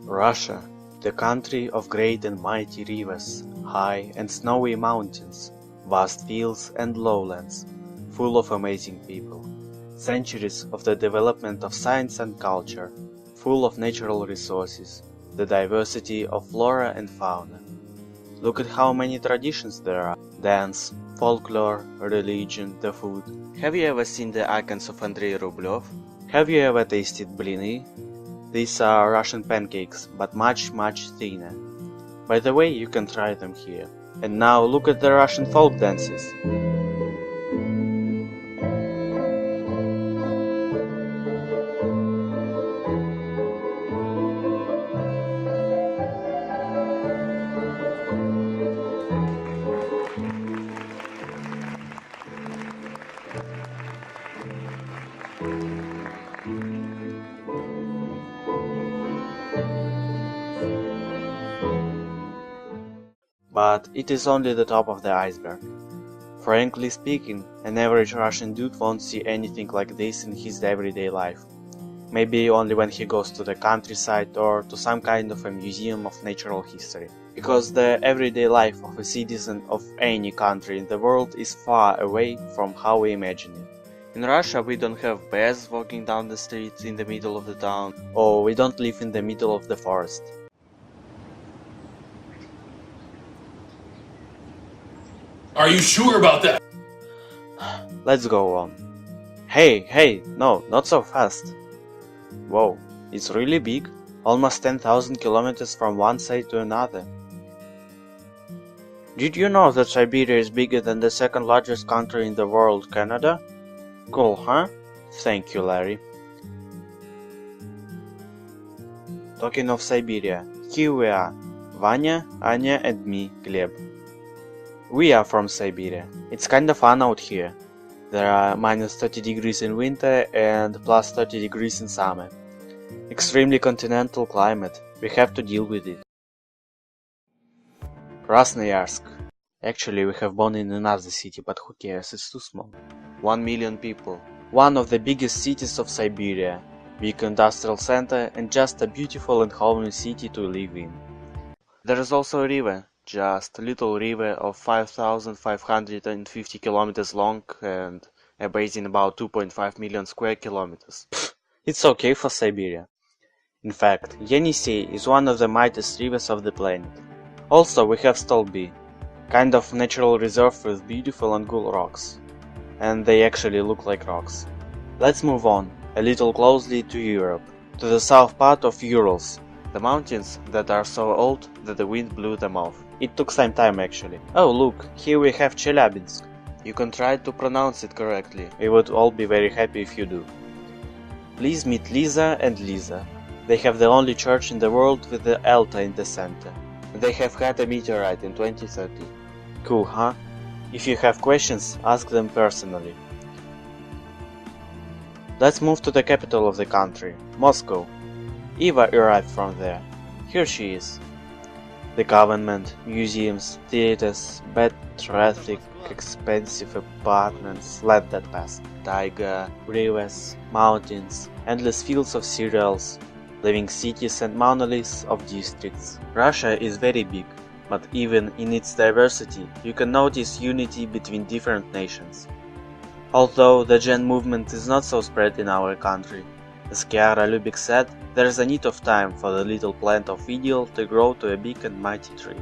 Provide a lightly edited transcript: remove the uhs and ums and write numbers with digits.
Russia, the country of great and mighty rivers, high and snowy mountains, vast fields and lowlands, full of amazing people. Centuries of the development of science and culture, full of natural resources, the diversity of flora and fauna. Look at how many traditions there are. Dance, folklore, religion, the food. Have you ever seen the icons of Andrei Rublev? Have you ever tasted blini? These are Russian pancakes, but much thinner. By the way, you can try them here. And now look at the Russian folk dances. But it is only the top of the iceberg. Frankly speaking, an average Russian dude won't see anything like this in his everyday life. Maybe only when he goes to the countryside or to some kind of a museum of natural history. Because the everyday life of a citizen of any country in the world is far away from how we imagine it. In Russia we don't have bears walking down the streets in the middle of the town, or we don't live in the middle of the forest. Are you sure about that? Let's go on. Hey, no, not so fast. Whoa, it's really big, almost 10,000 kilometers from one side to another. Did you know that Siberia is bigger than the second largest country in the world, Canada? Cool, huh? Thank you, Larry. Talking of Siberia, here we are, Vanya, Anya and me, Gleb. We are from Siberia. It's kinda fun out here. There are minus 30 degrees in winter and plus 30 degrees in summer. Extremely continental climate. We have to deal with it. Krasnoyarsk. Actually, we have born in another city, but who cares, it's too small. 1 million people. One of the biggest cities of Siberia. Big industrial center and just a beautiful and homely city to live in. There is also a river. Just a little river of 5,550 kilometers long and a basin about 2.5 million square kilometers. It's okay for Siberia. In fact, Yenisei is one of the mightiest rivers of the planet. Also, we have Stolby, kind of natural reserve with beautiful and cool rocks. And they actually look like rocks. Let's move on, a little closely to Europe, to the south part of Urals. The mountains that are so old that the wind blew them off. It took some time actually. Oh look, here we have Chelyabinsk. You can try to pronounce it correctly. We would all be very happy if you do. Please meet Lisa and Lisa. They have the only church in the world with the altar in the center. They have had a meteorite in 2030. Cool, huh? If you have questions, ask them personally. Let's move to the capital of the country, Moscow. Eva arrived from there. Here she is. The government, museums, theaters, bad traffic, expensive apartments, let that pass. Taiga, rivers, mountains, endless fields of cereals, living cities and monoliths of districts. Russia is very big, but even in its diversity, you can notice unity between different nations. Although the Gen movement is not so spread in our country. As Chiara Lubik said, there is a need of time for the little plant of ideal to grow to a big and mighty tree.